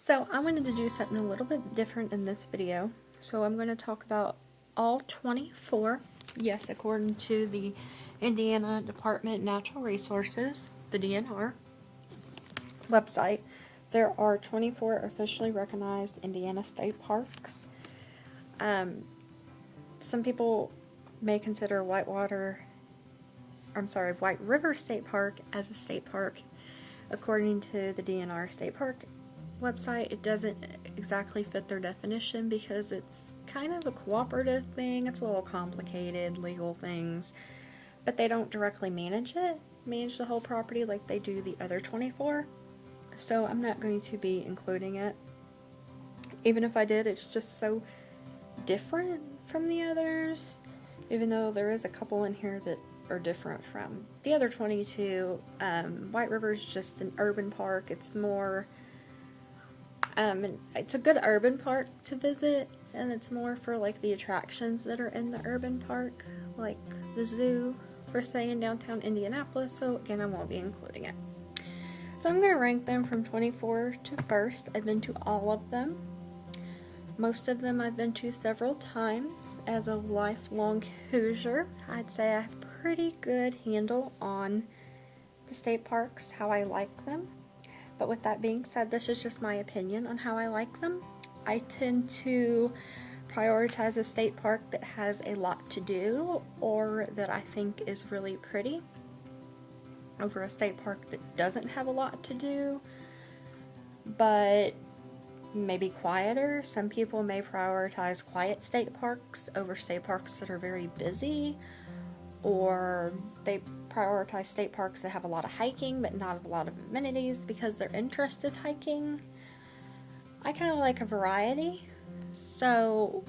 So I wanted to do something a little bit different in this video. So I'm going to talk about all 24, yes, according to the Indiana Department of Natural Resources, the DNR website. There are 24 officially recognized Indiana state parks. Some people may consider White River State Park as a state park. According to the DNR State Park website, it doesn't exactly fit their definition because it's kind of a cooperative thing. It's a little complicated, legal things, but they don't directly manage the whole property like they do the other 24. So I'm not going to be including it. Even if I did, it's just so different from the others, even though there is a couple in here that are different from the other 22. White River is just an urban park. It's more, it's a good urban park to visit, and it's more for like the attractions that are in the urban park, like the zoo, per se, in downtown Indianapolis. So again, I won't be including it. So I'm going to rank them from 24 to first. I've been to all of them. Most of them I've been to several times. As a lifelong Hoosier, I'd say I have a pretty good handle on the state parks, how I like them. But with that being said, this is just my opinion on how I like them. I tend to prioritize a state park that has a lot to do or that I think is really pretty over a state park that doesn't have a lot to do, but maybe quieter. Some people may prioritize quiet state parks over state parks that are very busy, or they prioritize state parks that have a lot of hiking but not a lot of amenities because their interest is hiking. I kind of like a variety, so,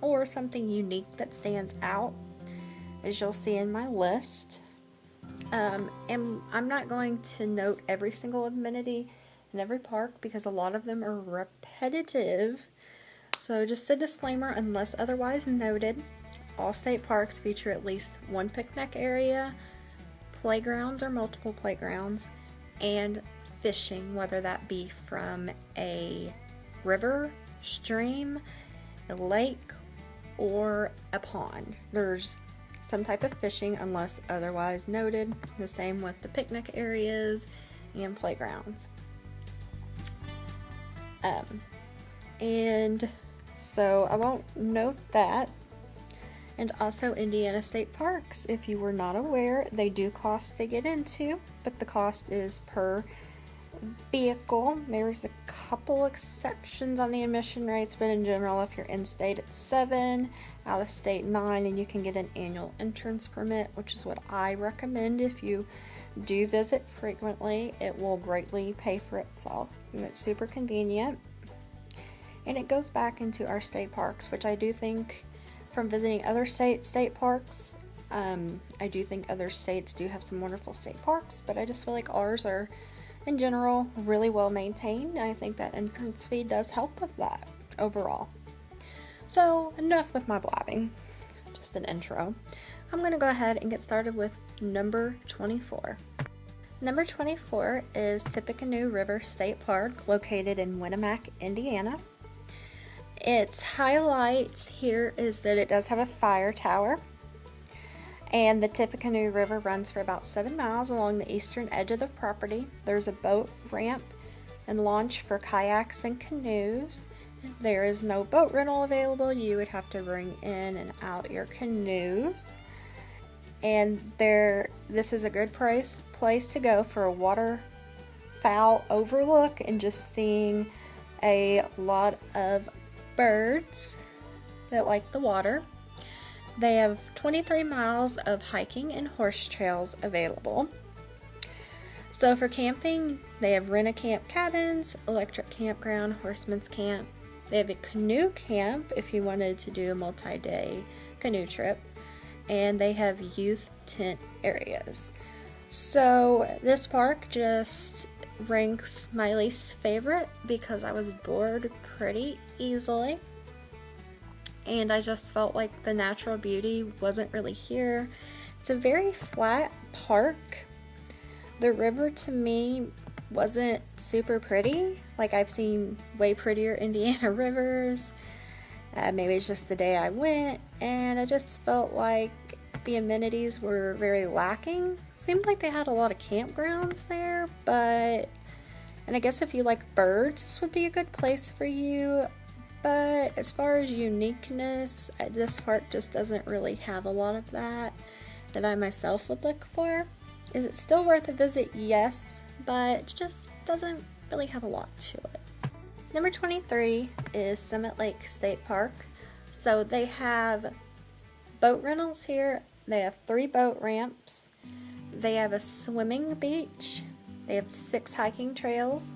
or something unique that stands out, as you'll see in my list. And I'm not going to note every single amenity in every park because a lot of them are repetitive. So just a disclaimer, unless otherwise noted, all state parks feature at least one picnic area, playgrounds or multiple playgrounds, and fishing, whether that be from a river, stream, a lake, or a pond. There's some type of fishing unless otherwise noted. The same with the picnic areas and playgrounds. And so I won't note that. And also Indiana state parks, if you were not aware, they do cost to get into, but the cost is per vehicle. There's a couple exceptions on the admission rates, but in general, if you're in state, it's $7, out of state $9, and you can get an annual entrance permit, which is what I recommend. If you do visit frequently, it will greatly pay for itself, and it's super convenient. And it goes back into our state parks, which I do think, from visiting other state parks, I do think other states do have some wonderful state parks, but I just feel like ours are, in general, really well maintained, and I think that entrance fee does help with that overall. So enough with my blabbing, just an intro. I'm going to go ahead and get started with number 24. Number 24 is Tippecanoe River State Park, located in Winamac, Indiana. Its highlights here is that it does have a fire tower, and the Tippecanoe River runs for about 7 miles along the eastern edge of the property. There's a boat ramp and launch for kayaks and canoes. There is no boat rental available. You would have to bring in and out your canoes. And this is a good place to go for a waterfowl overlook and just seeing a lot of birds that like the water. They have 23 miles of hiking and horse trails available. So for camping, they have rent-a-camp cabins, electric campground, horseman's camp. They have a canoe camp if you wanted to do a multi-day canoe trip. And they have youth tent areas. So this park just ranks my least favorite because I was bored pretty easily. And I just felt like the natural beauty wasn't really here. It's a very flat park. The river to me wasn't super pretty. Like, I've seen way prettier Indiana rivers. Maybe it's just the day I went, and I just felt like the amenities were very lacking. Seemed like they had a lot of campgrounds there, but, and I guess if you like birds, this would be a good place for you. But as far as uniqueness, this park just doesn't really have a lot of that I myself would look for. Is it still worth a visit? Yes, but it just doesn't really have a lot to it. Number 23 is Summit Lake State Park. So they have boat rentals here. They have 3 boat ramps. They have a swimming beach. They have 6 hiking trails.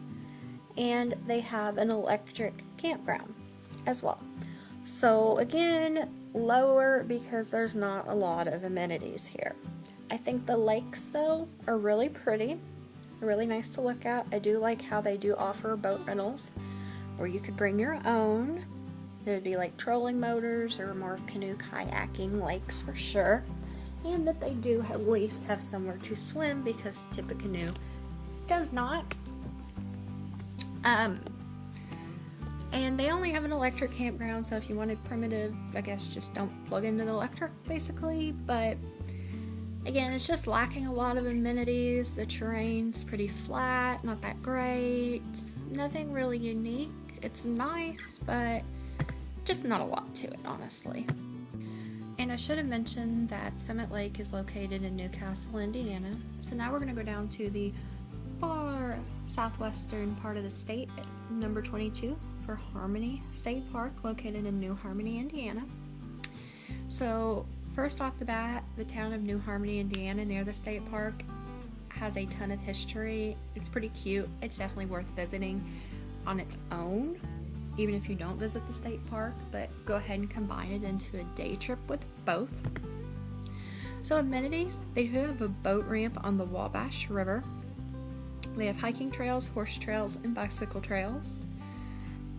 And they have an electric campground as well. So again, lower because there's not a lot of amenities here. I think the lakes though are really pretty. They're really nice to look at. I do like how they do offer boat rentals where you could bring your own. It would be like trolling motors or more of canoe kayaking lakes for sure. And that they do at least have somewhere to swim because Tippecanoe does not. And they only have an electric campground, so if you wanted primitive, I guess just don't plug into the electric basically. But again, it's just lacking a lot of amenities. The terrain's pretty flat, not that great, nothing really unique. It's nice, but just not a lot to it, honestly. And I should have mentioned that Summit Lake is located in Newcastle, Indiana. So now we're going to go down to the far southwestern part of the state, number 22, for Harmony State Park, located in New Harmony, Indiana. So first off the bat, the town of New Harmony, Indiana, near the state park, has a ton of history. It's pretty cute. It's definitely worth visiting on its own, even if you don't visit the state park, but go ahead and combine it into a day trip with both. So amenities, they do have a boat ramp on the Wabash River. They have hiking trails, horse trails, and bicycle trails.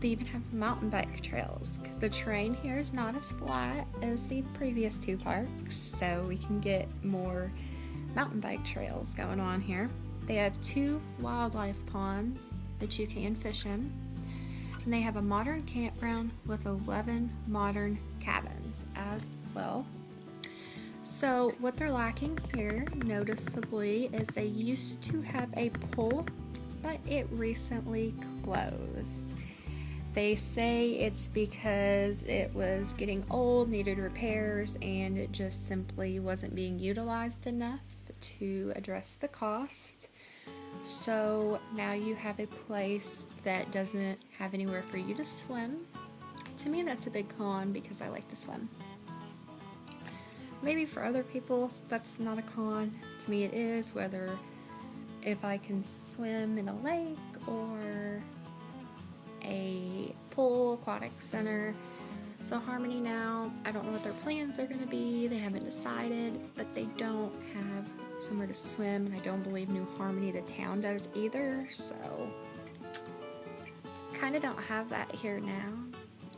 They even have mountain bike trails because the terrain here is not as flat as the previous 2 parks, so we can get more mountain bike trails going on here. They have 2 wildlife ponds that you can fish in, and they have a modern campground with 11 modern cabins as well. So what they're lacking here noticeably is they used to have a pool, but it recently closed. They say it's because it was getting old, needed repairs, and it just simply wasn't being utilized enough to address the cost. So now you have a place that doesn't have anywhere for you to swim. To me, that's a big con because I like to swim. Maybe for other people, that's not a con. To me, it is, whether if I can swim in a lake or a pool, aquatic center. So Harmony now, I don't know what their plans are going to be. They haven't decided, but they don't have somewhere to swim, and I don't believe New Harmony, the town, does either. So kind of don't have that here now.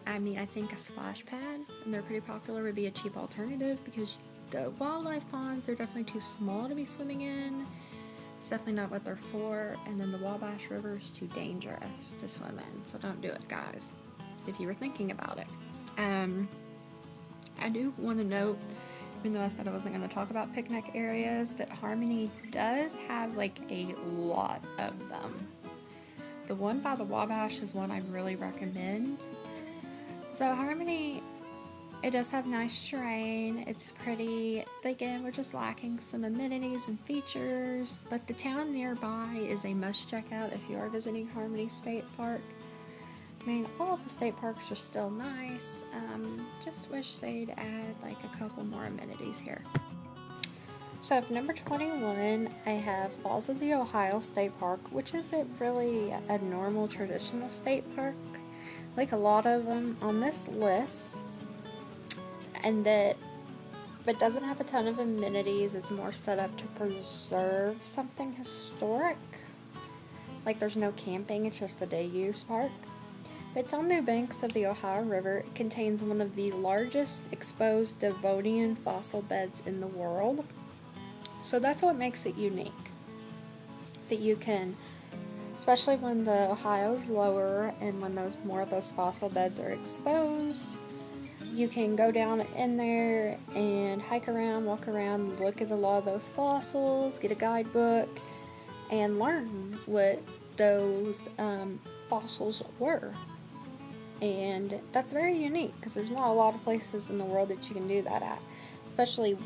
I mean, I think a splash pad, and they're pretty popular, would be a cheap alternative because the wildlife ponds are definitely too small to be swimming in. It's definitely not what they're for, and then the Wabash River is too dangerous to swim in, so don't do it, guys, if you were thinking about it. I do want to note, even though I said I wasn't going to talk about picnic areas, that Harmony does have like a lot of them. The one by the Wabash is one I really recommend. So Harmony, it does have nice terrain, it's pretty, but again, we're just lacking some amenities and features, but the town nearby is a must check out if you are visiting Harmony State Park. I mean, all of the state parks are still nice, just wish they'd add like a couple more amenities here. So for number 21, I have Falls of the Ohio State Park, which isn't really a normal traditional state park, like a lot of them on this list. And that, but doesn't have a ton of amenities. It's more set up to preserve something historic. Like there's no camping, it's just a day use park. But it's on the banks of the Ohio River. It contains one of the largest exposed Devonian fossil beds in the world. So that's what makes it unique. That you can especially when the Ohio's lower and when more of those fossil beds are exposed. You can go down in there and hike around, walk around, look at a lot of those fossils, get a guidebook, and learn what those fossils were. And that's very unique because there's not a lot of places in the world that you can do that at, especially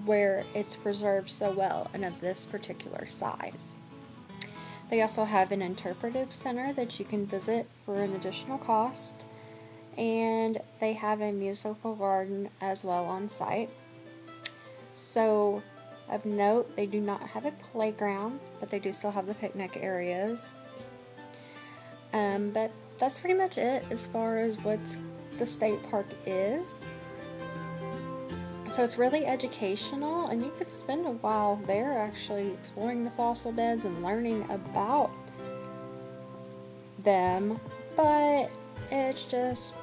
where it's preserved so well and of this particular size. They also have an interpretive center that you can visit for an additional cost, and they have a musical garden as well on site. So, of note, they do not have a playground, but they do still have the picnic areas. But that's pretty much it as far as what the state park is. So it's really educational, and you could spend a while there actually exploring the fossil beds and learning about them, but there's just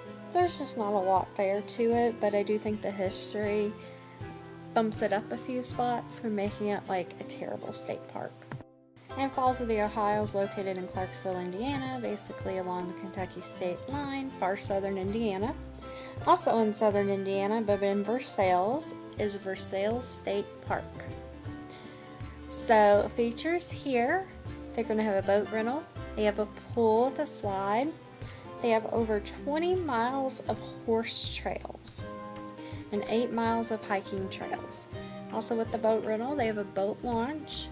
not a lot there to it. But I do think the history bumps it up a few spots for making it like a terrible state park. And Falls of the Ohio is located in Clarksville, Indiana, basically along the Kentucky state line, far southern Indiana. Also in southern Indiana, but in Versailles, is Versailles State Park. So features here, they're going to have a boat rental, they have a pool with a slide, they have over 20 miles of horse trails, and 8 miles of hiking trails. Also with the boat rental, they have a boat launch.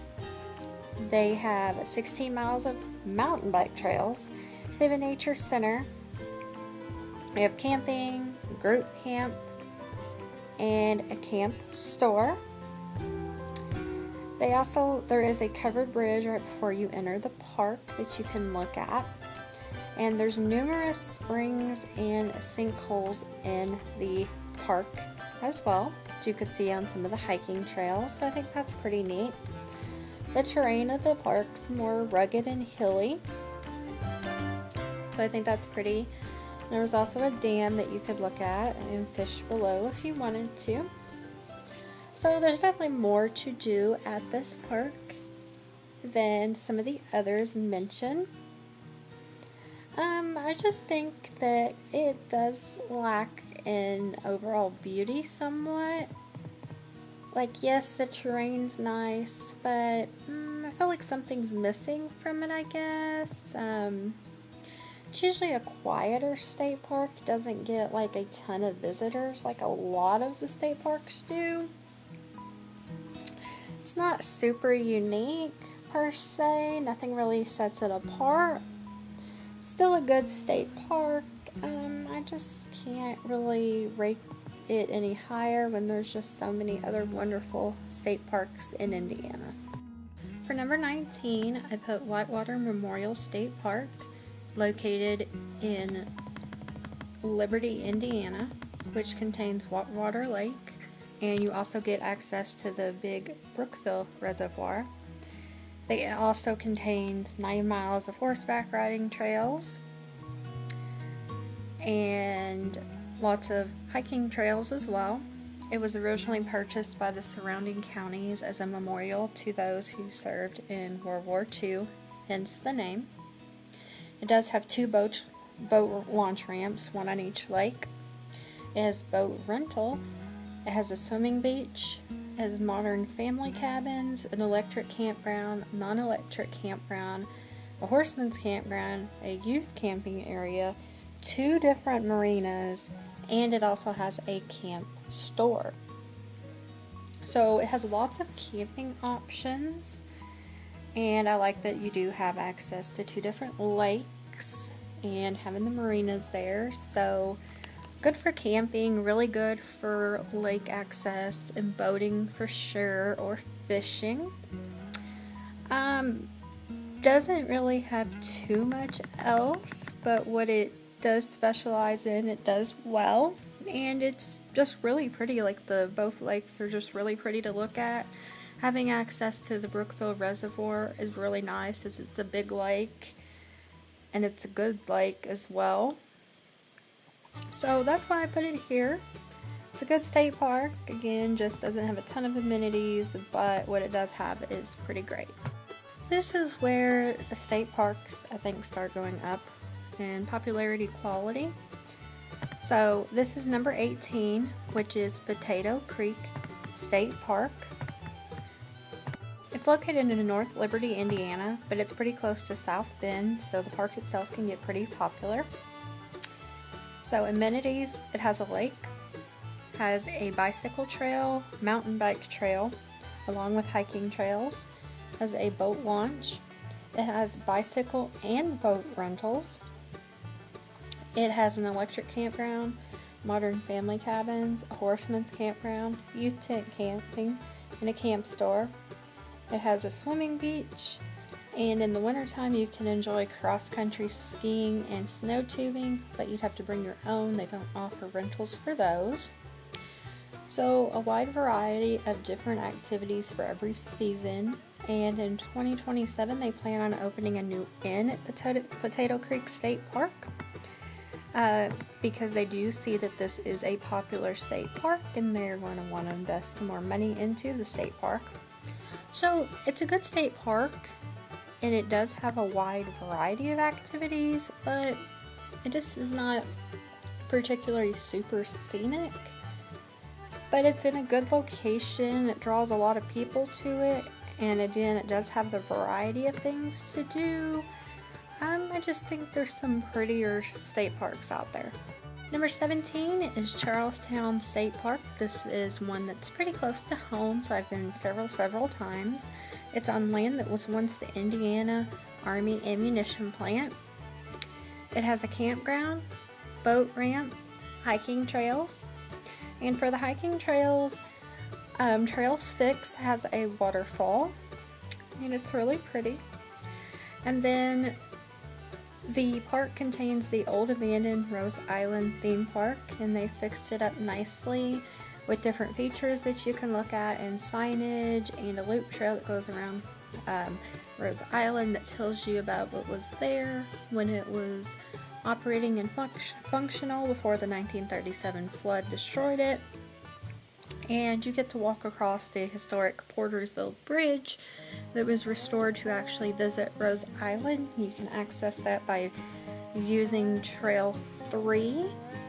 They have 16 miles of mountain bike trails. They have a nature center. They have camping, group camp, and a camp store. There is a covered bridge right before you enter the park that you can look at. And there's numerous springs and sinkholes in the park as well, as you could see on some of the hiking trails. So I think that's pretty neat. The terrain of the park's more rugged and hilly, so I think that's pretty. There was also a dam that you could look at and fish below if you wanted to. So there's definitely more to do at this park than some of the others mentioned. I just think that it does lack in overall beauty somewhat. Like, yes, the terrain's nice, but I feel like something's missing from it, I guess. It's usually a quieter state park. It doesn't get like a ton of visitors like a lot of the state parks do. It's not super unique per se. Nothing really sets it apart. Still a good state park. I just can't really rate it any higher when there's just so many other wonderful state parks in Indiana. For number 19, I put Whitewater Memorial State Park, located in Liberty, Indiana, which contains Whitewater Lake, and you also get access to the big Brookville Reservoir. It also contains 9 miles of horseback riding trails and lots of hiking trails as well. It was originally purchased by the surrounding counties as a memorial to those who served in World War II, hence the name. It does have 2 boat launch ramps, one on each lake. It has boat rental. It has a swimming beach. It has modern family cabins, an electric campground, non-electric campground, a horseman's campground, a youth camping area, 2 different marinas, and it also has a camp store. So it has lots of camping options, and I like that you do have access to 2 different lakes and having the marinas there. So good for camping, really good for lake access and boating for sure, or fishing. Doesn't really have too much else, but what it does specialize in, it does well, and it's just really pretty. Like, both lakes are just really pretty to look at. Having access to the Brookville Reservoir is really nice, as it's a big lake and it's a good lake as well. So that's why I put it here. It's a good state park. Again, just doesn't have a ton of amenities, but what it does have is pretty great. This is where the state parks, I think, start going up in popularity quality. So this is number 18, which is Potato Creek State Park. It's located in North Liberty, Indiana, but it's pretty close to South Bend, so the park itself can get pretty popular. So amenities, it has a lake, has a bicycle trail, mountain bike trail, along with hiking trails, has a boat launch, it has bicycle and boat rentals, it has an electric campground, modern family cabins, a horseman's campground, youth tent camping, and a camp store. It has a swimming beach, and in the wintertime you can enjoy cross-country skiing and snow tubing, but you'd have to bring your own. They don't offer rentals for those. So a wide variety of different activities for every season, and in 2027 they plan on opening a new inn at Potato Creek State Park because they do see that this is a popular state park and they're going to want to invest some more money into the state park. So it's a good state park, and it does have a wide variety of activities, but it just is not particularly super scenic. But it's in a good location, it draws a lot of people to it, and again, it does have the variety of things to do. I just think there's some prettier state parks out there. Number 17 is Charlestown State Park. This is one that's pretty close to home, so I've been several times. It's on land that was once the Indiana Army ammunition plant. It has a campground, boat ramp, hiking trails. And for the hiking trails, Trail 6 has a waterfall, and it's really pretty. And then the park contains the old abandoned Rose Island theme park, and they fixed it up nicely with different features that you can look at, and signage, and a loop trail that goes around Rose Island that tells you about what was there when it was operating and functional before the 1937 flood destroyed it. And you get to walk across the historic Portersville Bridge that was restored to actually visit Rose Island. You can access that by using Trail 3.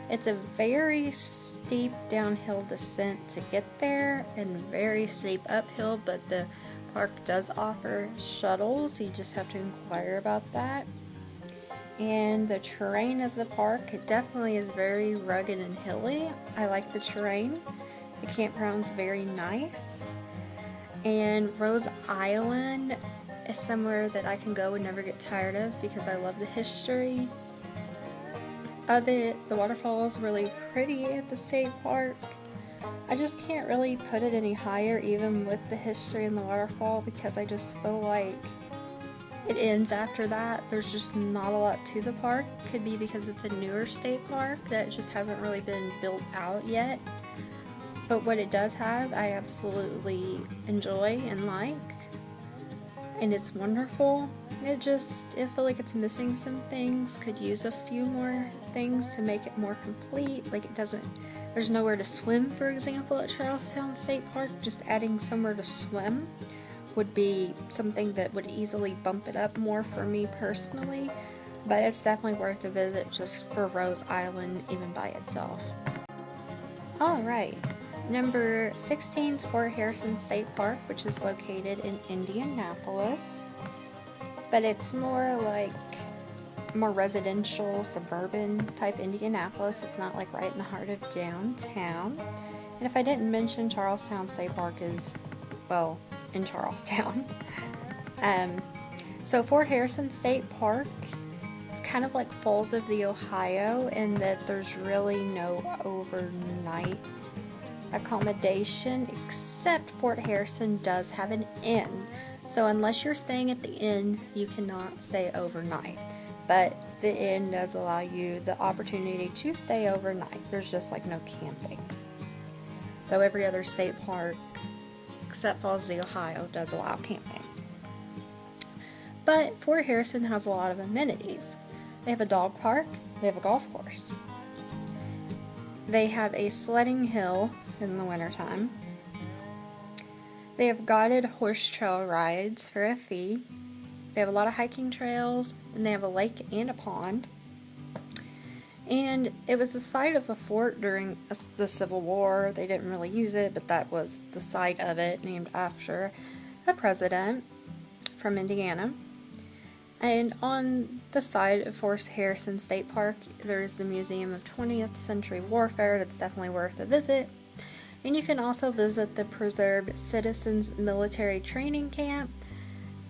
It's a very steep downhill descent to get there and very steep uphill, but the park does offer shuttles. You just have to inquire about that. And the terrain of the park, it definitely is very rugged and hilly. I like the terrain. The campground's very nice. And Rose Island is somewhere that I can go and never get tired of because I love the history of it. The waterfall is really pretty at the state park. I just can't really put it any higher even with the history in the waterfall because I just feel like it ends after that. There's just not a lot to the park. Could be because it's a newer state park that just hasn't really been built out yet. But what it does have, I absolutely enjoy and like. And it's wonderful. I feel like it's missing some things. Could use a few more things to make it more complete. Like there's nowhere to swim, for example, at Charlestown State Park. Just adding somewhere to swim would be something that would easily bump it up more for me personally. But it's definitely worth a visit just for Rose Island, even by itself. Alright. Number 16 is Fort Harrison State Park, which is located in Indianapolis, but it's more residential, suburban type Indianapolis. It's not like right in the heart of downtown. And if I didn't mention, Charlestown State Park is, well, in Charlestown. So Fort Harrison State Park, it's kind of like Falls of the Ohio in that there's really no overnight accommodation, except Fort Harrison does have an inn. So unless you're staying at the inn, you cannot stay overnight. But the inn does allow you the opportunity to stay overnight. There's just like no camping. Though every other state park, except Falls of the Ohio, does allow camping. But Fort Harrison has a lot of amenities. They have a dog park, they have a golf course. They have a sledding hill in the wintertime. They have guided horse trail rides for a fee. They have a lot of hiking trails, and they have a lake and a pond. And it was the site of a fort during the Civil War. They didn't really use it, but that was the site of it, named after a president from Indiana. And on the side of Fort Harrison State Park, there's the Museum of 20th Century Warfare. That's definitely worth a visit. And you can also visit the Preserved Citizens Military Training Camp,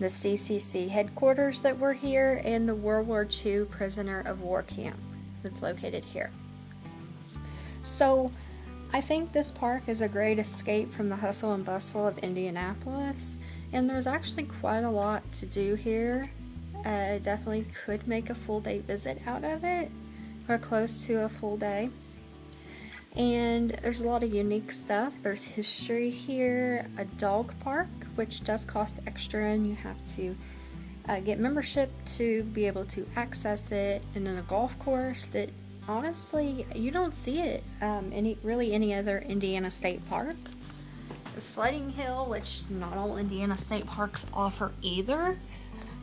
the CCC headquarters that were here, and the World War II Prisoner of War Camp that's located here. So I think this park is a great escape from the hustle and bustle of Indianapolis, and there's actually quite a lot to do here. Definitely could make a full day visit out of it, or close to a full day. And there's a lot of unique stuff. There's history here, a dog park, which does cost extra, and you have to get membership to be able to access it, and then a golf course that honestly you don't see it any other Indiana state park. The sledding hill, which not all Indiana state parks offer either.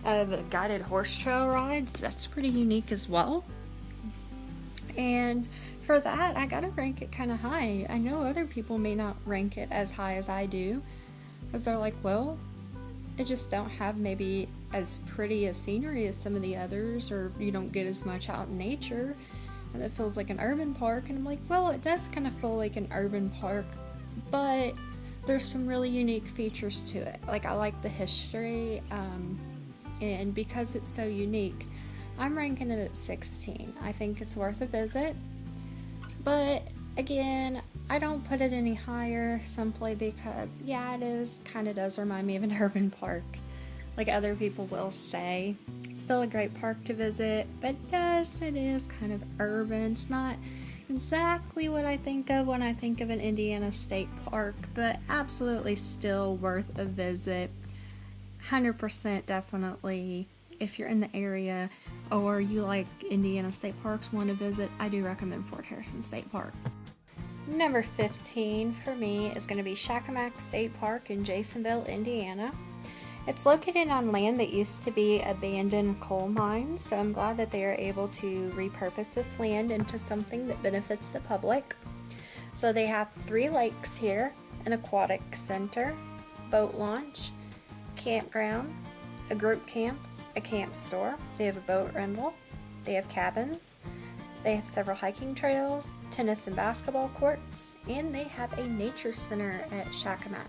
The guided horse trail rides, that's pretty unique as well. And for that, I gotta rank it kind of high. I know other people may not rank it as high as I do, because they're like, well, it just don't have maybe as pretty of scenery as some of the others, or you don't get as much out in nature, and it feels like an urban park. And I'm like, well, it does kind of feel like an urban park, but there's some really unique features to it. Like, I like the history, and because it's so unique, I'm ranking it at 16. I think it's worth a visit, but again, I don't put it any higher simply because, yeah, it is kind of does remind me of an urban park, like other people will say. It's still a great park to visit, but it is kind of urban. It's not exactly what I think of when I think of an Indiana state park, but absolutely still worth a visit. 100% definitely. If you're in the area or you like Indiana state parks, want to visit, I do recommend Fort Harrison State Park. Number 15 for me is going to be Shakamak State Park in Jasonville, Indiana. It's located on land that used to be abandoned coal mines, so I'm glad that they are able to repurpose this land into something that benefits the public. So they have 3 lakes here, an aquatic center, boat launch, campground, a group camp, a camp store. They have a boat rental, they have cabins, they have several hiking trails, tennis and basketball courts, and they have a nature center at Shakamak.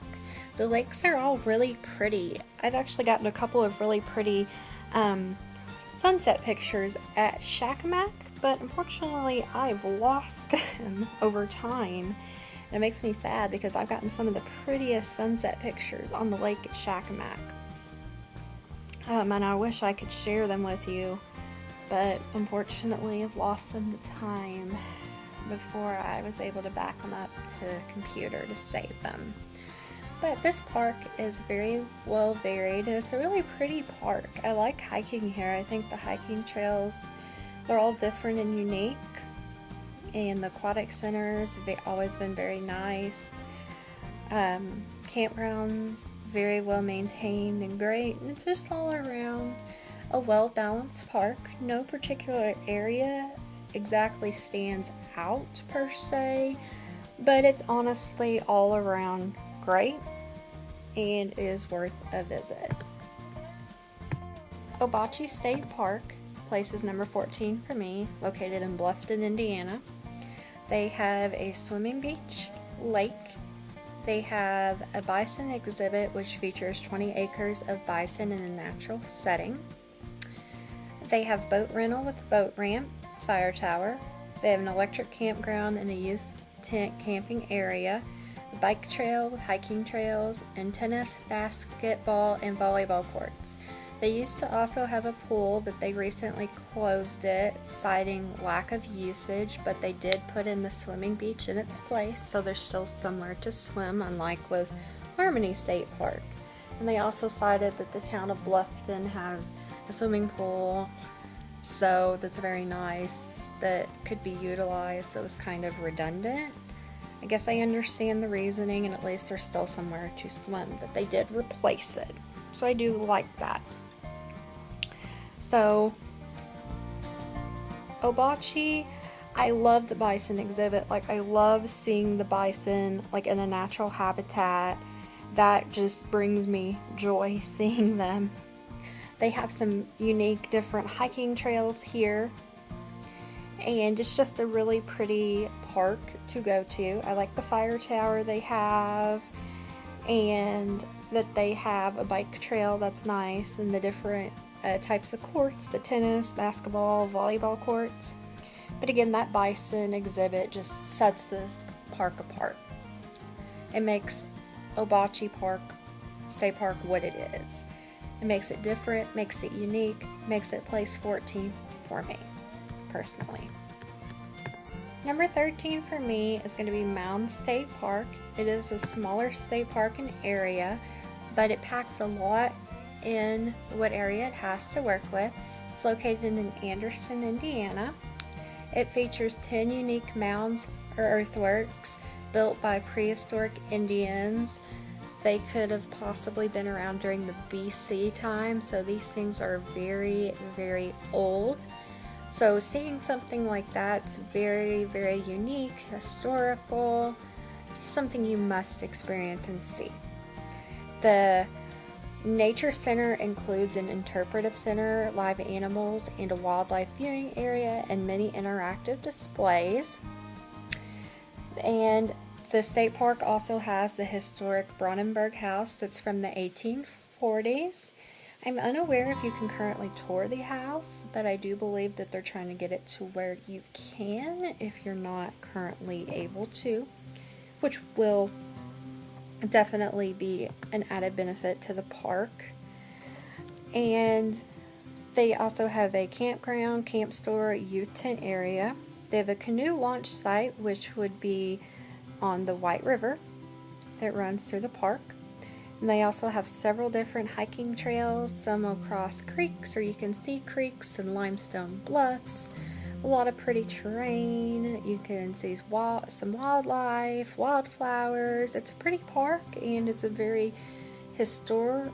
The lakes are all really pretty. I've actually gotten a couple of really pretty sunset pictures at Shakamak, but unfortunately I've lost them over time. And it makes me sad because I've gotten some of the prettiest sunset pictures on the lake at Shakamak. And I wish I could share them with you, but unfortunately I've lost them to time before I was able to back them up to the computer to save them. But this park is very well varied, and it's a really pretty park. I like hiking here. I think the hiking trails, they're all different and unique, and the aquatic centers have always been very nice. Campgrounds, very well maintained and great, and it's just all around a well-balanced park. No particular area exactly stands out per se, but it's honestly all around great and is worth a visit. Obachi State Park places number 14 for me, located in Bluffton, Indiana. They have a swimming beach, lake. They have a bison exhibit which features 20 acres of bison in a natural setting. They have boat rental with boat ramp, fire tower. They have an electric campground and a youth tent camping area, a bike trail with hiking trails, and tennis, basketball, and volleyball courts. They used to also have a pool, but they recently closed it, citing lack of usage, but they did put in the swimming beach in its place, so there's still somewhere to swim, unlike with Harmony State Park. And they also cited that the town of Bluffton has a swimming pool, so that's very nice, that could be utilized, so it's kind of redundant. I guess I understand the reasoning, and at least there's still somewhere to swim, that they did replace it. So I do like that. So Obachi, I love the bison exhibit. Like, I love seeing the bison like in a natural habitat. That just brings me joy seeing them. They have some unique different hiking trails here, and it's just a really pretty park to go to. I like the fire tower they have, and that they have a bike trail that's nice, and the different types of courts, the tennis, basketball, volleyball courts. But again, that bison exhibit just sets this park apart. It makes Obachi State Park what it is. It makes it different, makes it unique, makes it place 14th for me, personally. Number 13 for me is going to be Mound State Park. It is a smaller state park in area, but it packs a lot in what area it has to work with. It's located in Anderson, Indiana. It features 10 unique mounds or earthworks built by prehistoric Indians. They could have possibly been around during the BC time, so these things are very, very old. So seeing something like that's very, very unique, historical, something you must experience and see. The Nature Center includes an interpretive center, live animals, and a wildlife viewing area, and many interactive displays. And the state park also has the historic Bronnenberg House that's from the 1840s. I'm unaware if you can currently tour the house, but I do believe that they're trying to get it to where you can if you're not currently able to, which will definitely be an added benefit to the park. And they also have a campground, camp store, youth tent area. They have a canoe launch site, which would be on the White River that runs through the park. And they also have several different hiking trails, some across creeks, or you can see creeks and limestone bluffs. A lot of pretty terrain. You can see some wildlife, wildflowers. It's a pretty park, and it's a very historic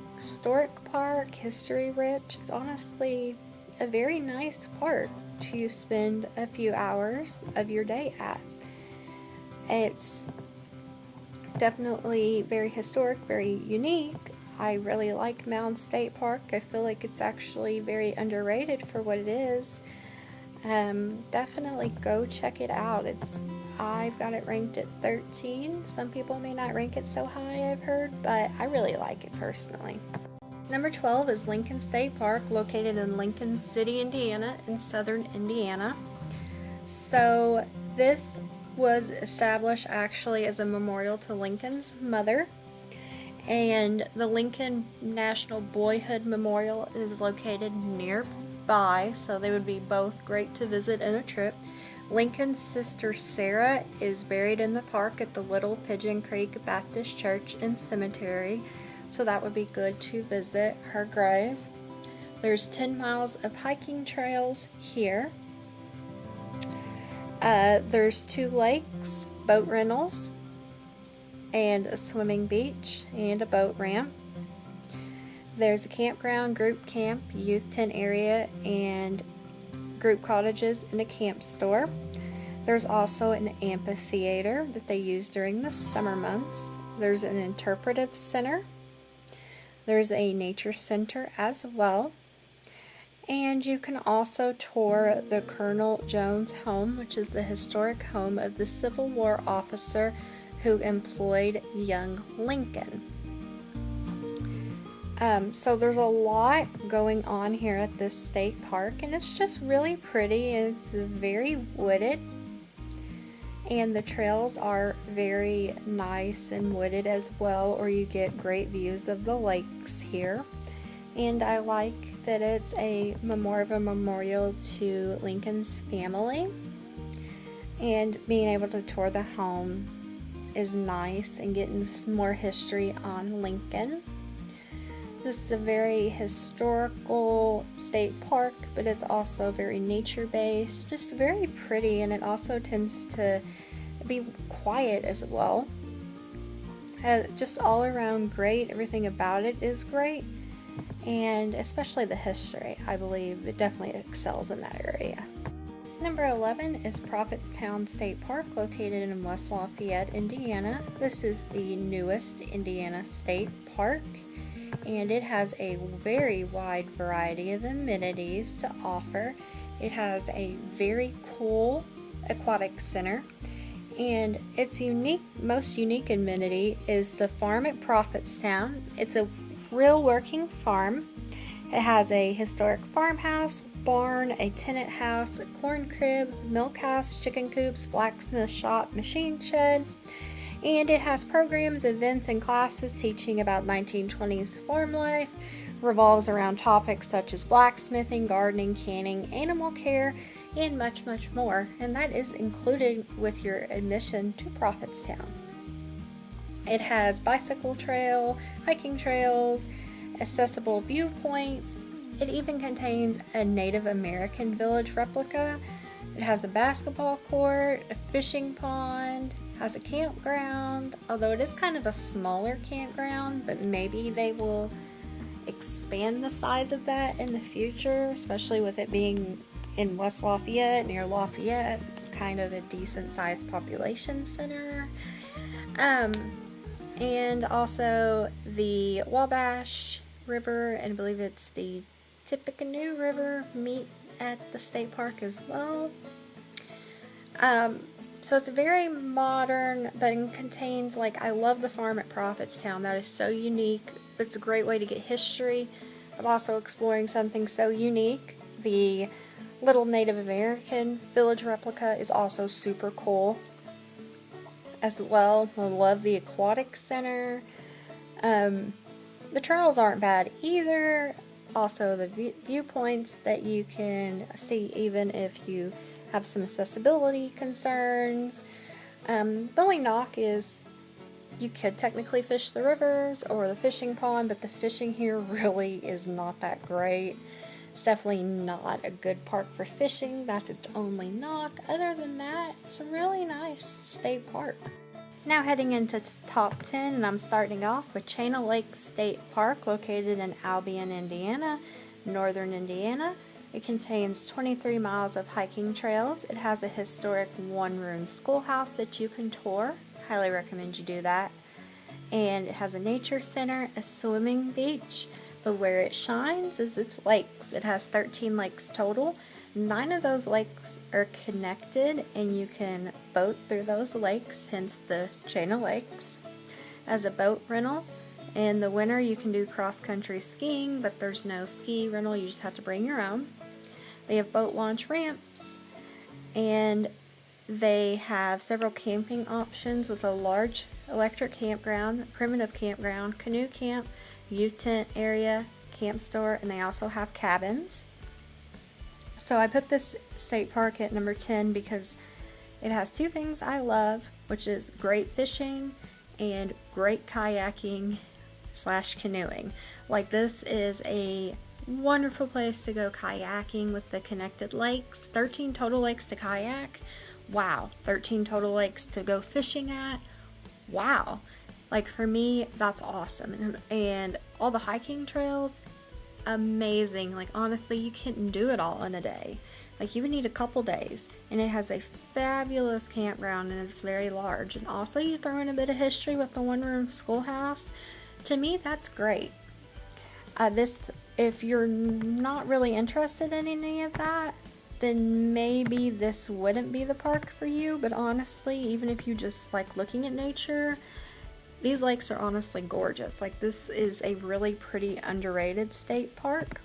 park, history rich. It's honestly a very nice park to spend a few hours of your day at. It's definitely very historic, very unique. I really like Mound State Park. I feel like it's actually very underrated for what it is. Definitely go check it out. I've got it ranked at 13. Some people may not rank it so high, I've heard, but I really like it personally. Number 12 is Lincoln State Park, located in Lincoln City, Indiana, in southern Indiana. So this was established actually as a memorial to Lincoln's mother, and the Lincoln National Boyhood Memorial is located nearby, so they would be both great to visit in a trip. Lincoln's sister Sarah is buried in the park at the Little Pigeon Creek Baptist Church and Cemetery, so that would be good to visit her grave. There's 10 miles of hiking trails here. There's 2 lakes, boat rentals, and a swimming beach, and a boat ramp. There's a campground, group camp, youth tent area, and group cottages, and a camp store. There's also an amphitheater that they use during the summer months. There's an interpretive center. There's a nature center as well. And you can also tour the Colonel Jones home, which is the historic home of the Civil War officer who employed young Lincoln. So there's a lot going on here at this state park, and it's just really pretty. It's very wooded, and the trails are very nice and wooded as well, or you get great views of the lakes here. And I like that it's more of a memorial to Lincoln's family, and being able to tour the home is nice and getting some more history on Lincoln. This is a very historical state park, but it's also very nature-based, just very pretty, and it also tends to be quiet as well. Just all around great. Everything about it is great. and especially the history. I believe it definitely excels in that area. Number 11 is Prophetstown State Park, located in West Lafayette, Indiana. This is the newest Indiana state park, and it has a very wide variety of amenities to offer. It has a very cool aquatic center, and its most unique amenity is the farm at Prophetstown. It's a real working farm. It has a historic farmhouse, barn, a tenant house, a corn crib, milk house, chicken coops, blacksmith shop, machine shed, and it has programs, events, and classes teaching about 1920s farm life, revolves around topics such as blacksmithing, gardening, canning, animal care, and much, much more, and that is included with your admission to Prophetstown. It has bicycle trail, hiking trails, accessible viewpoints. It even contains a Native American village replica. It has a basketball court, a fishing pond, has a campground, although it is kind of a smaller campground, but maybe they will expand the size of that in the future, especially with it being in West Lafayette, near Lafayette. It's kind of a decent sized population center. And also the Wabash River, and I believe it's the Tippecanoe River, meet at the state park as well. So it's very modern, but it contains, I love the farm at Prophetstown. That is so unique. It's a great way to get history, but also exploring something so unique. The little Native American village replica is also super cool as well. I love the aquatic center. The trails aren't bad either. Also the viewpoints that you can see even if you have some accessibility concerns. The only knock is you could technically fish the rivers or the fishing pond, but the fishing here really is not that great. It's definitely not a good park for fishing. That's its only knock. Other than that, it's a really nice state park. Now heading into top 10, and I'm starting off with Chain of Lakes State Park, located in Albion, Indiana, northern Indiana. It contains 23 miles of hiking trails. It has a historic one-room schoolhouse that you can tour. Highly recommend you do that. And it has a nature center, a swimming beach, but where it shines is its lakes. It has 13 lakes total. 9 of those lakes are connected, and you can boat through those lakes, hence the Chain of Lakes. As a boat rental, in the winter you can do cross-country skiing, but there's no ski rental, you just have to bring your own. They have boat launch ramps, and they have several camping options with a large electric campground, primitive campground, canoe camp, youth tent area, camp store, and they also have cabins. So I put this state park at number 10 because it has 2 things I love, which is great fishing and great kayaking / canoeing. This is a wonderful place to go kayaking with the connected lakes. 13 total lakes to kayak. Wow. 13 total lakes to go fishing at. Wow. For me, that's awesome. And all the hiking trails, amazing. Honestly, you can't do it all in a day. You would need a couple days. And it has a fabulous campground, and it's very large. And also you throw in a bit of history with the one-room schoolhouse. To me, that's great. If you're not really interested in any of that, then maybe this wouldn't be the park for you. But honestly, even if you just like looking at nature, these lakes are honestly gorgeous. This is a really pretty underrated state park.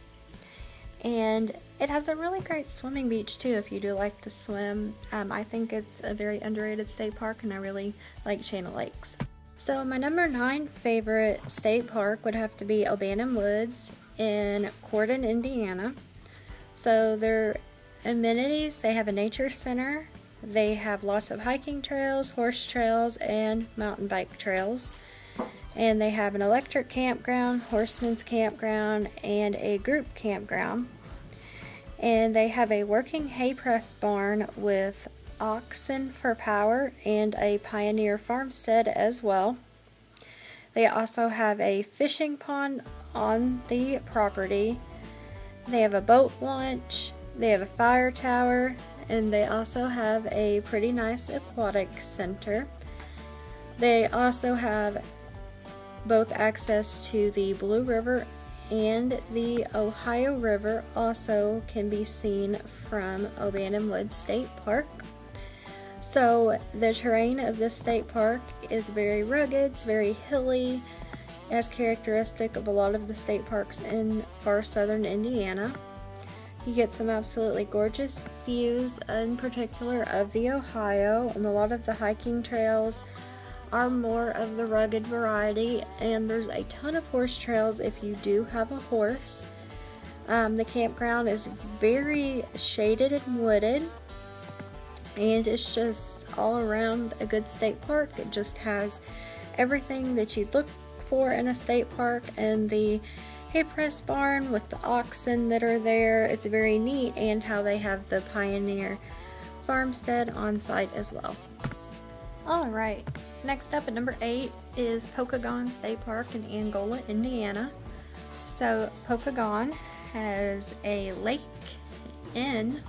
And it has a really great swimming beach too if you do like to swim. I think it's a very underrated state park, and I really like Chain of Lakes. So my number 9 favorite state park would have to be O'Bannon Woods in Cordon, Indiana. So their amenities, they have a nature center, they have lots of hiking trails, horse trails, and mountain bike trails. And they have an electric campground, horseman's campground, and a group campground. And they have a working hay press barn with oxen for power and a pioneer farmstead as well. They also have a fishing pond on the property. They have a boat launch, they have a fire tower, and they also have a pretty nice aquatic center. They also have both access to the Blue River, and the Ohio River also can be seen from Obannon Woods State Park. So the terrain of this state park is very rugged, it's very hilly, as characteristic of a lot of the state parks in far southern Indiana. You get some absolutely gorgeous views, in particular of the Ohio, and a lot of the hiking trails are more of the rugged variety, and there's a ton of horse trails if you do have a horse. The campground is very shaded and wooded, and it's just all around a good state park. It just has everything that you'd look for in a state park, and the hay press barn with the oxen that are there, it's very neat, and how they have the Pioneer farmstead on site as well. Alright, next up at number 8 is Pokagon State Park in Angola, Indiana. So Pokagon has a lake inn.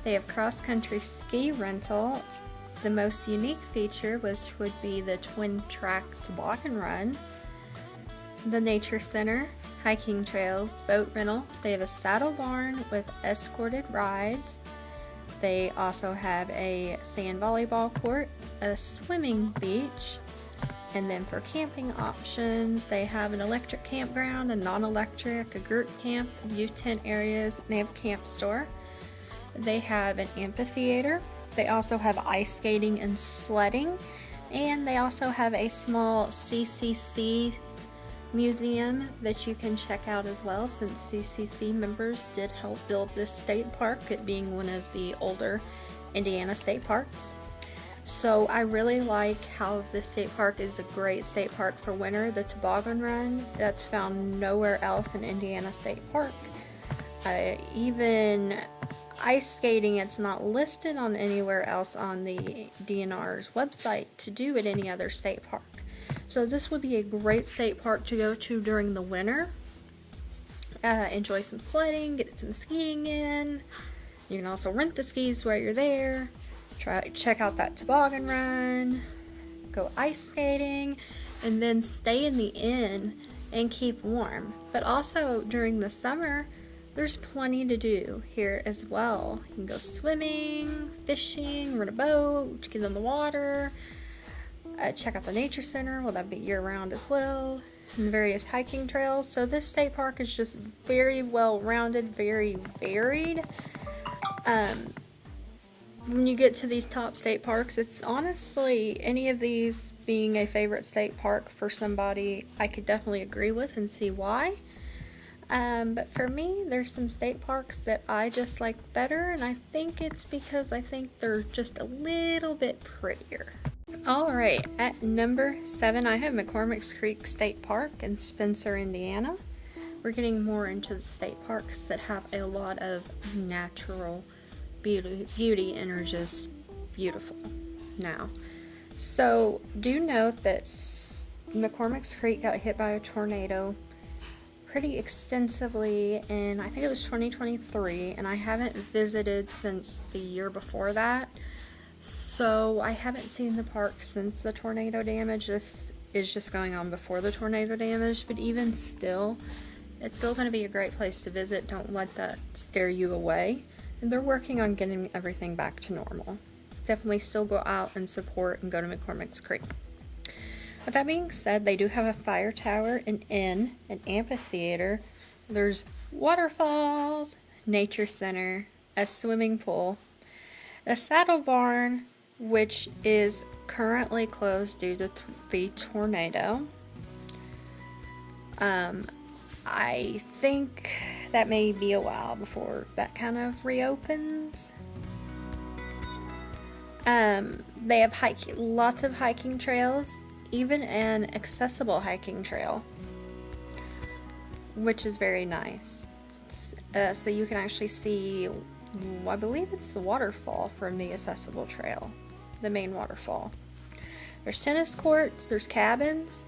They have cross-country ski rental. The most unique feature, which would be the twin track toboggan run. The nature center, hiking trails, boat rental. They have a saddle barn with escorted rides. They also have a sand volleyball court, a swimming beach, and then for camping options, they have an electric campground, a non-electric, a group camp, youth tent areas, and they have a camp store. They have an amphitheater. They also have ice skating and sledding, and they also have a small CCC museum that you can check out as well, since CCC members did help build this state park, it being one of the older Indiana state parks. So I really like how this state park is a great state park for winter. The toboggan run, that's found nowhere else in Indiana State Park. Even ice skating, it's not listed on anywhere else on the DNR's website to do at any other state park. So this would be a great state park to go to during the winter. Enjoy some sledding, get some skiing in. You can also rent the skis while you're there. Check out that toboggan run, go ice skating, and then stay in the inn and keep warm. But also during the summer, there's plenty to do here as well. You can go swimming, fishing, rent a boat, get in the water. Check out the nature center, well, that'd be year-round as well, and various hiking trails. So this state park is just very well-rounded, very varied. When you get to these top state parks, it's honestly, any of these being a favorite state park for somebody, I could definitely agree with and see why. But for me, there's some state parks that I just like better, and I think it's because I think they're just a little bit prettier. Alright, at number 7, I have McCormick's Creek State Park in Spencer, Indiana. We're getting more into the state parks that have a lot of natural beauty and are just beautiful now. So, do note that McCormick's Creek got hit by a tornado pretty extensively in, I think it was 2023, and I haven't visited since the year before that. So I haven't seen the park since the tornado damage. This is just going on before the tornado damage, but even still, it's still going to be a great place to visit. Don't let that scare you away. And they're working on getting everything back to normal. Definitely still go out and support and go to McCormick's Creek. With that being said, they do have a fire tower, an inn, an amphitheater. There's waterfalls, nature center, a swimming pool, a saddle barn, which is currently closed due to the tornado. I think that may be a while before that kind of reopens. They have lots of hiking trails, even an accessible hiking trail, which is very nice. So you can actually see, I believe it's the waterfall from the accessible trail, the main waterfall. There's tennis courts, there's cabins,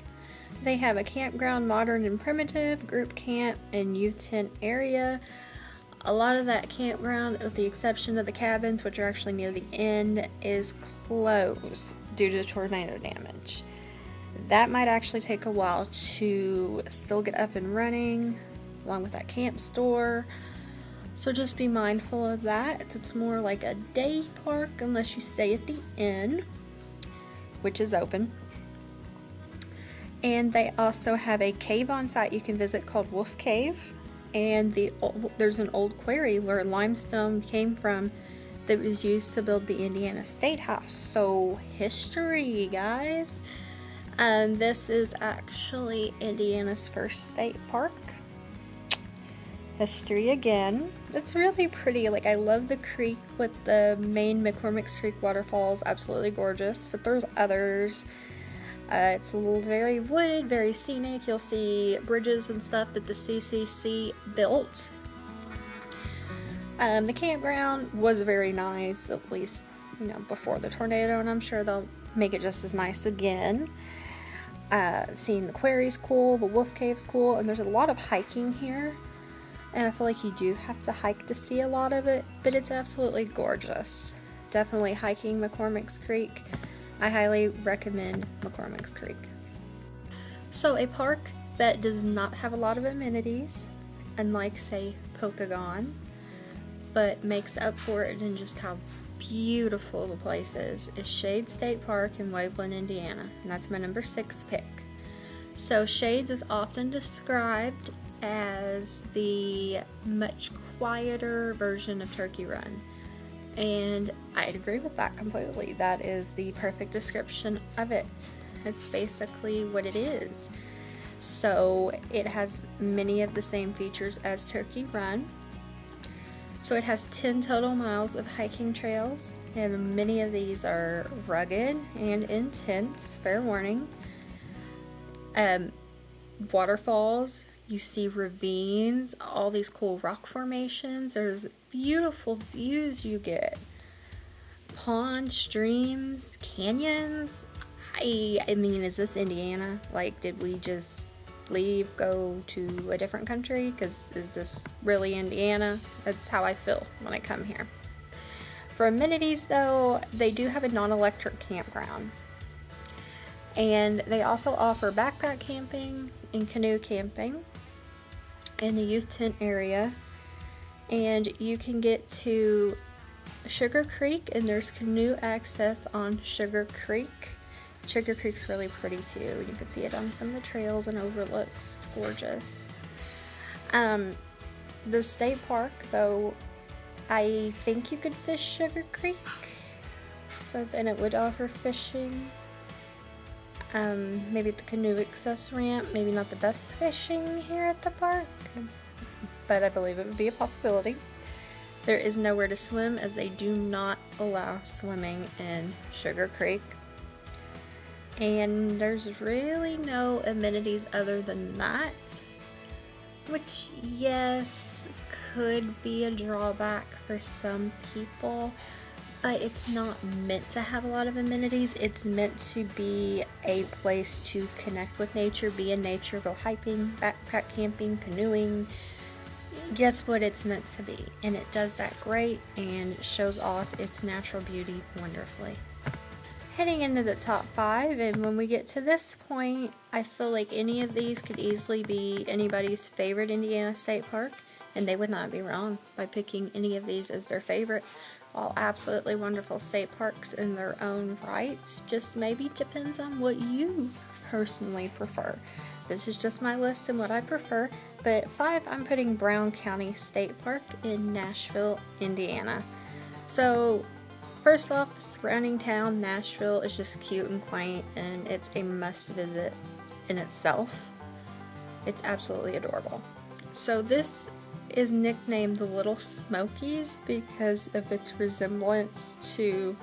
They have a campground, modern and primitive, group camp, and youth tent area. A lot of that campground, with the exception of the cabins, which are actually near the end, is closed due to tornado damage. That might actually take a while to still get up and running, along with that camp store. So just be mindful of that. It's more like a day park unless you stay at the inn, which is open. And they also have a cave on site you can visit called Wolf Cave. And there's an old quarry where limestone came from that was used to build the Indiana State House. So history, guys. This is actually Indiana's first state park. History again. It's really pretty. Like, I love the creek with the main McCormick's Creek waterfalls. Absolutely gorgeous. But there's others. It's a little very wooded, very scenic. You'll see bridges and stuff that the CCC built. The campground was very nice, at least, before the tornado, and I'm sure they'll make it just as nice again. Seeing the quarry's cool, the Wolf Cave's cool, and there's a lot of hiking here. And I feel like you do have to hike to see a lot of it, but it's absolutely gorgeous. Definitely hiking McCormick's Creek. I highly recommend McCormick's Creek. So a park that does not have a lot of amenities, unlike, say, Pokagon, but makes up for it in just how beautiful the place is Shade State Park in Waveland, Indiana. And that's my number 6 pick. So Shades is often described as the much quieter version of Turkey Run. And I'd agree with that completely. That is the perfect description of it. It's basically what it is. So it has many of the same features as Turkey Run. So it has 10 total miles of hiking trails, and many of these are rugged and intense, fair warning. Waterfalls, you see ravines, all these cool rock formations. There's beautiful views you get. Ponds, streams, canyons. I mean, is this Indiana? Like, did we just leave, go to a different country? Because is this really Indiana? That's how I feel when I come here. For amenities, though, they do have a non-electric campground. And they also offer backpack camping and canoe camping in the youth tent area. And you can get to Sugar Creek, and there's canoe access on Sugar Creek. Sugar Creek's really pretty too. You can see it on some of the trails and overlooks. It's gorgeous. The state park, though, I think you could fish Sugar Creek. So then it would offer fishing. Maybe at the canoe access ramp. Maybe not the best fishing here at the park, but I believe it would be a possibility. There is nowhere to swim, as they do not allow swimming in Sugar Creek. And there's really no amenities other than that, which, yes, could be a drawback for some people, but it's not meant to have a lot of amenities. It's meant to be a place to connect with nature, be in nature, go hiking, backpack camping, canoeing. That's what it's meant to be, and it does that great and shows off its natural beauty wonderfully. Heading into the top 5, and when we get to this point, I feel like any of these could easily be anybody's favorite Indiana State Park, and they would not be wrong by picking any of these as their favorite. All absolutely wonderful state parks in their own rights, just maybe depends on what you personally prefer. This is just my list and what I prefer, but at 5, I'm putting Brown County State Park in Nashville, Indiana. So, first off, the surrounding town, Nashville, is just cute and quaint, and it's a must visit in itself. It's absolutely adorable. So this is nicknamed the Little Smokies because of its resemblance to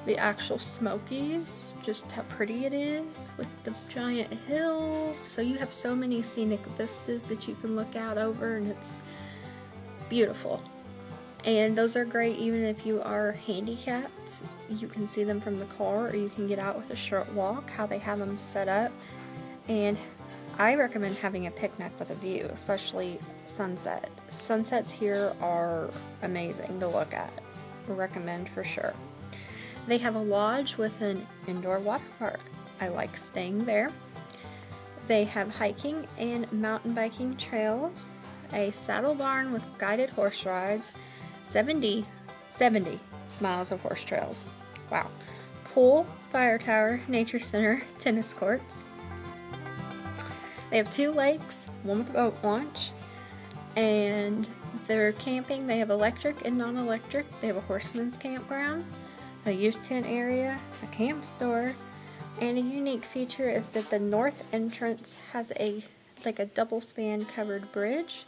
the actual Smokies, just how pretty it is with the giant hills. So you have so many scenic vistas that you can look out over, and it's beautiful. And those are great even if you are handicapped. You can see them from the car, or you can get out with a short walk, how they have them set up. And I recommend having a picnic with a view, especially sunset. Sunsets here are amazing to look at. Recommend for sure. They have a lodge with an indoor water park. I like staying there. They have hiking and mountain biking trails, a saddle barn with guided horse rides, 70 miles of horse trails. Wow. Pool, fire tower, nature center, tennis courts. They have 2 lakes, one with a boat launch, and they're camping. They have electric and non-electric. They have a horseman's campground, a youth tent area, a camp store, and a unique feature is that the north entrance has a double span covered bridge,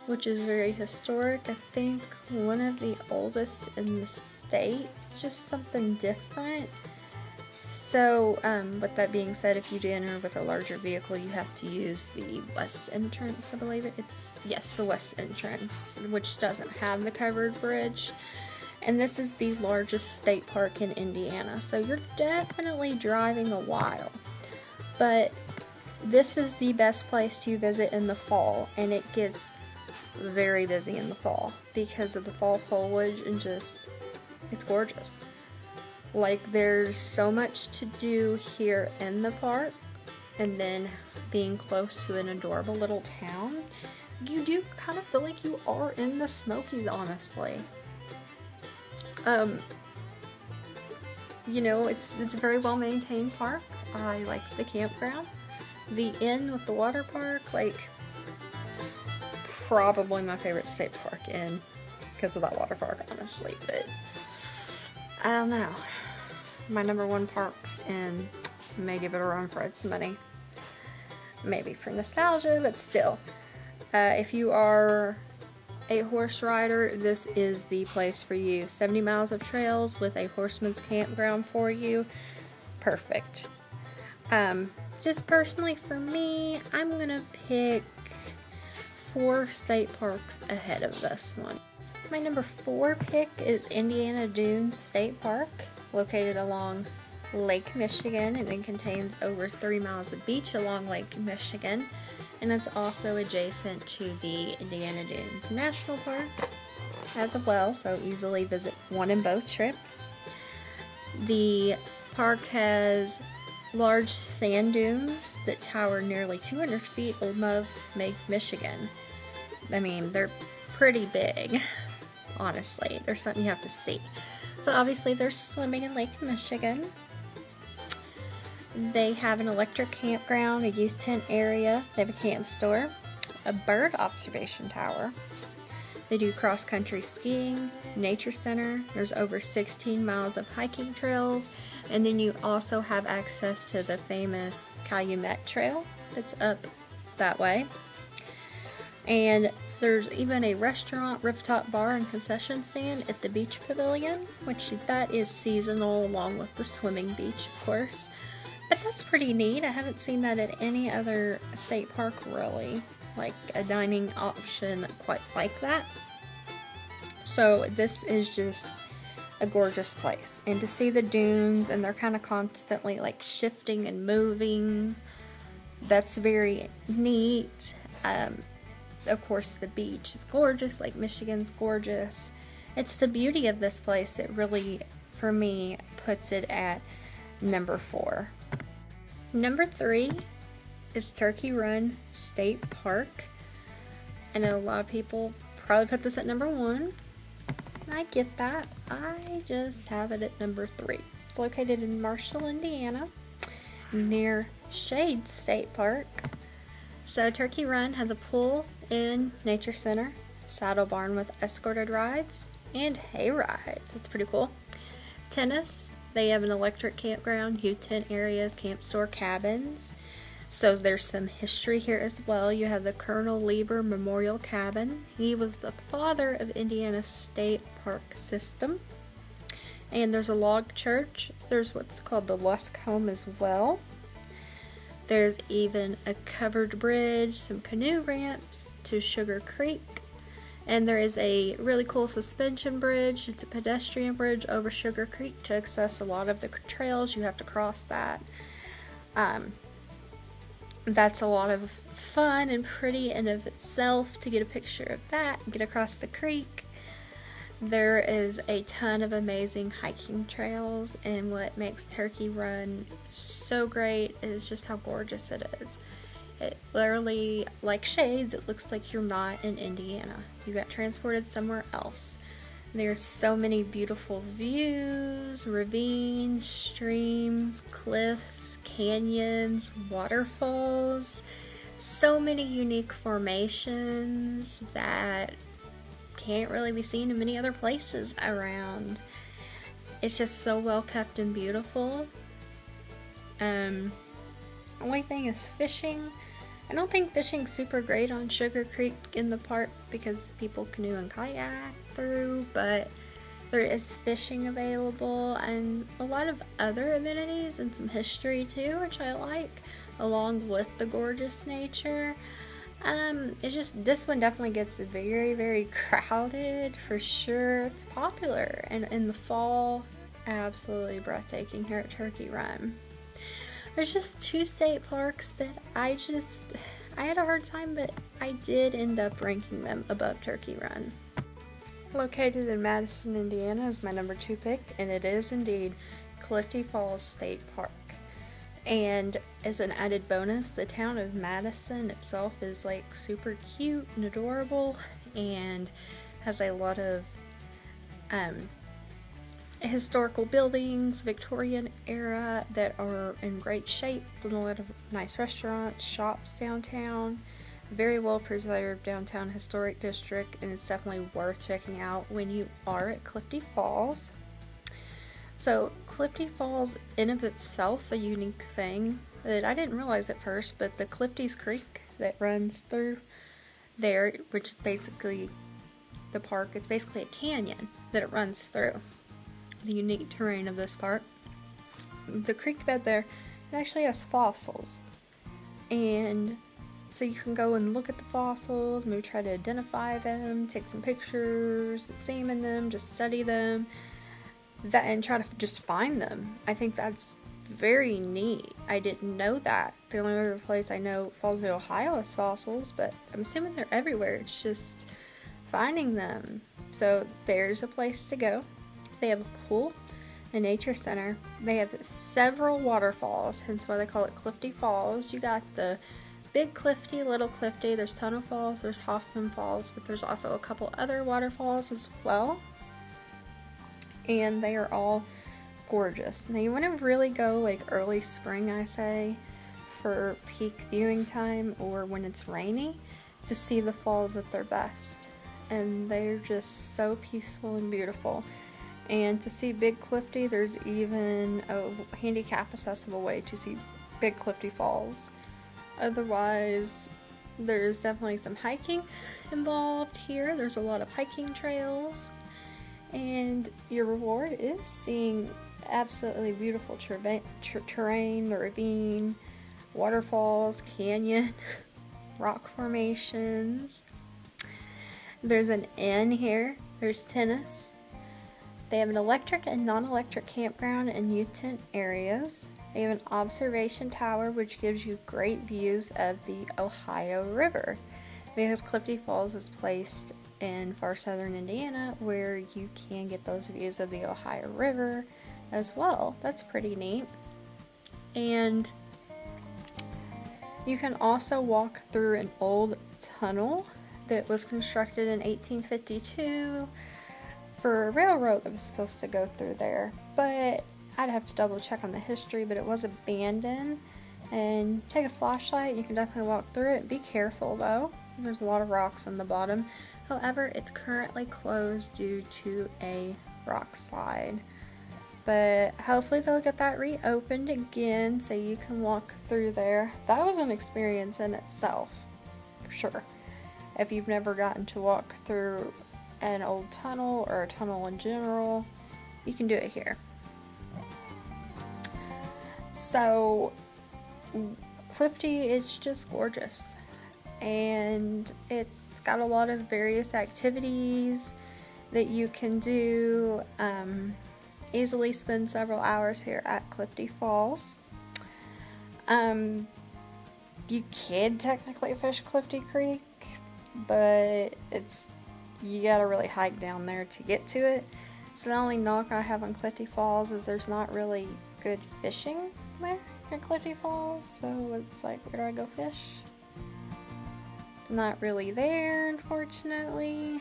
which is very historic. I think one of the oldest in the state, just something different. So, with that being said, if you do enter with a larger vehicle, you have to use the west entrance, I believe yes, the west entrance, which doesn't have the covered bridge. And this is the largest state park in Indiana, so you're definitely driving a while. But this is the best place to visit in the fall, and it gets very busy in the fall because of the fall foliage and just, it's gorgeous. Like, there's so much to do here in the park, and then being close to an adorable little town, you do kind of feel like you are in the Smokies, honestly. You know, it's a very well maintained park. I like the campground, the inn with the water park, like probably my favorite state park inn because of that water park, honestly. But I don't know, my number 1 parks inn, may give it a run for its money, maybe for nostalgia, but still, if you are a horse rider, this is the place for you. 70 miles of trails with a horseman's campground for you. Perfect. Just personally for me, I'm gonna pick 4 state parks ahead of this one. My number 4 pick is Indiana Dunes State Park, located along Lake Michigan, and it contains over 3 miles of beach along Lake Michigan. And it's also adjacent to the Indiana Dunes National Park as well, so easily visit one and both trip. The park has large sand dunes that tower nearly 200 feet above Lake Michigan. I mean, they're pretty big, honestly. There's something you have to see. So obviously there's swimming in Lake Michigan. They have an electric campground, a youth tent area, they have a camp store, a bird observation tower. They do cross-country skiing, nature center, there's over 16 miles of hiking trails, and then you also have access to the famous Calumet Trail that's up that way. And there's even a restaurant, rooftop bar, and concession stand at the beach pavilion, which that is seasonal along with the swimming beach, of course. But that's pretty neat. I haven't seen that at any other state park, really. Like a dining option quite like that. So this is just a gorgeous place. And to see the dunes, and they're kind of constantly like shifting and moving, that's very neat. Of course, the beach is gorgeous. Lake Michigan's gorgeous. It's the beauty of this place that really, for me, puts it at number 4. Number 3 is Turkey Run State Park. I know a lot of people probably put this at number 1. I get that. I just have it at number 3. It's located in Marshall, Indiana, near Shade State Park. So Turkey Run has a pool and nature center, saddle barn with escorted rides, and hay rides. That's pretty cool. Tennis. They have an electric campground, youth tent areas, camp store, cabins. So there's some history here as well. You have the Colonel Lieber Memorial Cabin. He was the father of Indiana State Park System. And there's a log church. There's what's called the Lusk Home as well. There's even a covered bridge, some canoe ramps to Sugar Creek. And there is a really cool suspension bridge. It's a pedestrian bridge over Sugar Creek to access a lot of the trails. You have to cross that. that's a lot of fun and pretty in of itself to get a picture of that and get across the creek. There is a ton of amazing hiking trails, and what makes Turkey Run so great is just how gorgeous it is. It literally, like shades, it looks like you're not in Indiana. You got transported somewhere else. There's so many beautiful views, ravines, streams, cliffs, canyons, waterfalls, so many unique formations that can't really be seen in many other places around. It's just so well kept and beautiful. Only thing is fishing. I don't think fishing's super great on Sugar Creek in the park because people canoe and kayak through, but there is fishing available and a lot of other amenities and some history too, which I like, along with the gorgeous nature. It's just, this one definitely gets very, very crowded for sure. It's popular, and in the fall, absolutely breathtaking here at Turkey Run. There's just 2 state parks that I had a hard time, but I did end up ranking them above Turkey Run. Located in Madison, Indiana is my number 2 pick, and it is indeed Clifty Falls State Park. And as an added bonus, the town of Madison itself is like super cute and adorable and has a lot of historical buildings, Victorian era, that are in great shape, with a lot of nice restaurants, shops downtown. Very well preserved downtown historic district, and it's definitely worth checking out when you are at Clifty Falls. So Clifty Falls in of itself, a unique thing that I didn't realize at first, but the Clifty's Creek that runs through there, which is basically the park, it's basically a canyon that it runs through. The unique terrain of this park. The creek bed there, it actually has fossils. And so you can go and look at the fossils, maybe try to identify them, take some pictures, examine them, just study them, and try to just find them. I think that's very neat. I didn't know that. The only other place I know Fallsville, Ohio has fossils, but I'm assuming they're everywhere. It's just finding them. So there's a place to go. They have a pool, a nature center. They have several waterfalls, hence why they call it Clifty Falls. You got the Big Clifty, Little Clifty, there's Tunnel Falls, there's Hoffman Falls, but there's also a couple other waterfalls as well. And they are all gorgeous. Now you want to really go like early spring, I say, for peak viewing time, or when it's rainy, to see the falls at their best. And they're just so peaceful and beautiful. And to see Big Clifty, there's even a handicap accessible way to see Big Clifty Falls. Otherwise, there's definitely some hiking involved here. There's a lot of hiking trails. And your reward is seeing absolutely beautiful terrain, ravine, waterfalls, canyon, rock formations. There's an inn here. There's tennis. They have an electric and non-electric campground and youth tent areas. They have an observation tower which gives you great views of the Ohio River, because Clifty Falls is placed in far southern Indiana where you can get those views of the Ohio River as well. That's pretty neat. And you can also walk through an old tunnel that was constructed in 1852 for a railroad that was supposed to go through there, but I'd have to double check on the history, but it was abandoned. And take a flashlight, you can definitely walk through it. Be careful though, there's a lot of rocks on the bottom. However, it's currently closed due to a rock slide, but hopefully they'll get that reopened again so you can walk through there. That was an experience in itself, for sure. If you've never gotten to walk through an old tunnel or a tunnel in general, you can do it here. So Clifty, it's just gorgeous, and it's got a lot of various activities that you can do. Easily spend several hours here at Clifty Falls. you could technically fish Clifty Creek, but you gotta really hike down there to get to it. So the only knock I have on Clifty Falls is there's not really good fishing there at Clifty Falls, so it's like, where do I go fish? It's not really there, unfortunately.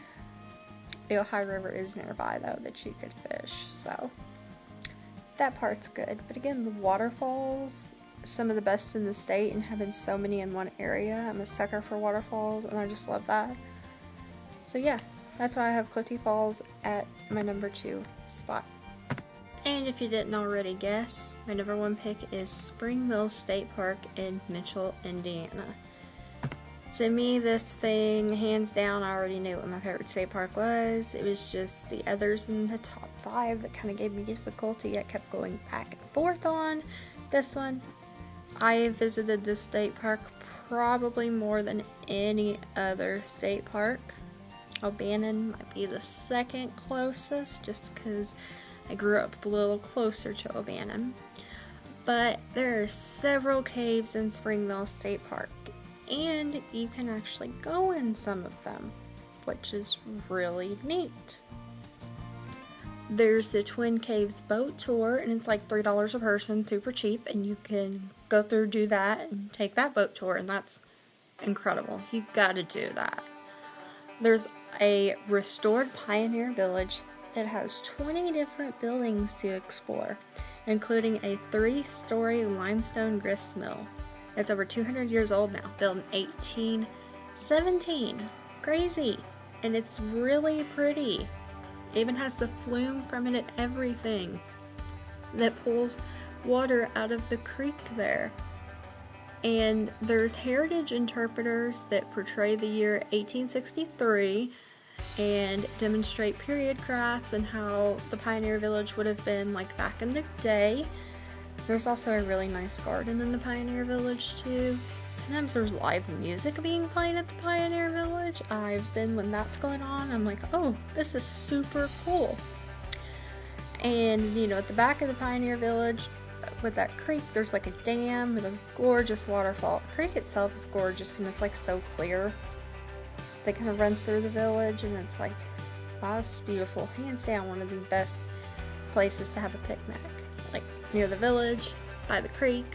The Ohio River is nearby though that you could fish, so that part's good. But again, the waterfalls, some of the best in the state, and having so many in one area. I'm a sucker for waterfalls, and I just love that. So yeah, that's why I have Clifty Falls at my number 2 spot. And if you didn't already guess, my number 1 pick is Spring Mill State Park in Mitchell, Indiana. To me, this thing, hands down, I already knew what my favorite state park was. It was just the others in the top 5 that kind of gave me difficulty. I kept going back and forth on this one. I visited this state park probably more than any other state park. O'Bannon might be the second closest, just because I grew up a little closer to O'Bannon. But there are several caves in Spring Mill State Park, and you can actually go in some of them, which is really neat. There's the Twin Caves boat tour, and it's like $3 a person, super cheap, and you can go through, do that, and take that boat tour, and that's incredible. You gotta do that. There's a restored pioneer village that has 20 different buildings to explore, including a 3-story limestone grist mill. It's over 200 years old now, built in 1817. Crazy. And it's really pretty. It even has the flume from it and everything that pulls water out of the creek there. And there's heritage interpreters that portray the year 1863 and demonstrate period crafts and how the pioneer village would have been like back in the day. There's also a really nice garden in the Pioneer Village too. Sometimes there's live music being played at the Pioneer Village. I've been when that's going on. I'm like, oh, this is super cool. And you know, at the back of the Pioneer Village, with that creek, there's like a dam with a gorgeous waterfall. The creek itself is gorgeous, and it's like so clear. That kind of runs through the village, and it's like, wow, it's beautiful. Hands down, one of the best places to have a picnic. Like near the village, by the creek.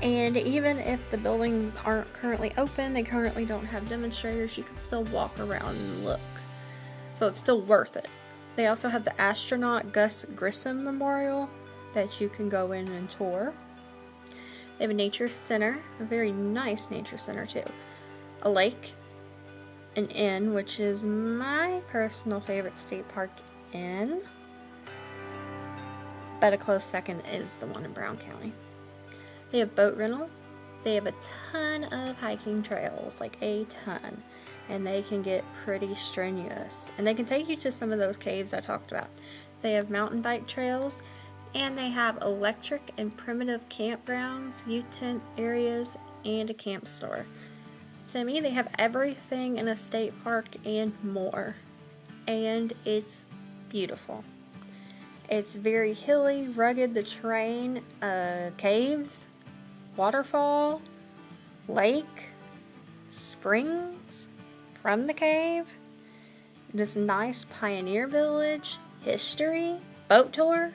And even if the buildings aren't currently open, they currently don't have demonstrators, you can still walk around and look. So it's still worth it. They also have the astronaut Gus Grissom Memorial that you can go in and tour. They have a nature center, a very nice nature center too. A lake, an inn, which is my personal favorite state park inn. But a close second is the one in Brown County. They have boat rental. They have a ton of hiking trails, like a ton. And they can get pretty strenuous. And they can take you to some of those caves I talked about. They have mountain bike trails. And they have electric and primitive campgrounds, U-tent areas, and a camp store. To me, they have everything in a state park and more. And it's beautiful. It's very hilly, rugged, the terrain, caves, waterfall, lake, springs from the cave, this nice pioneer village, history, boat tour,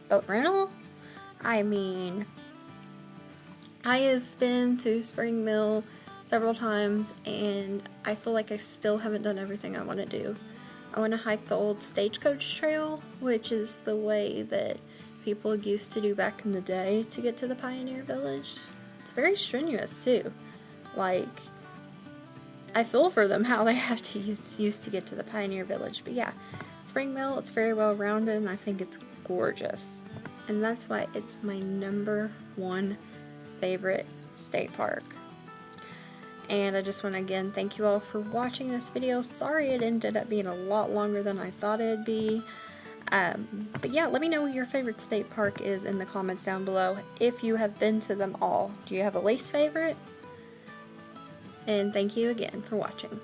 boat rental. I mean, I have been to Spring Mill several times, and I feel like I still haven't done everything I want to do. I want to hike the old Stagecoach Trail, which is the way that people used to do back in the day to get to the Pioneer Village. It's very strenuous too. Like, I feel for them how they have to use to get to the Pioneer Village. But yeah, Spring Mill, it's very well rounded, and I think it's gorgeous. And that's why it's my number 1 favorite state park. And I just want to again thank you all for watching this video. Sorry it ended up being a lot longer than I thought it'd be. But yeah, let me know what your favorite state park is in the comments down below. If you have been to them all, do you have a least favorite? And thank you again for watching.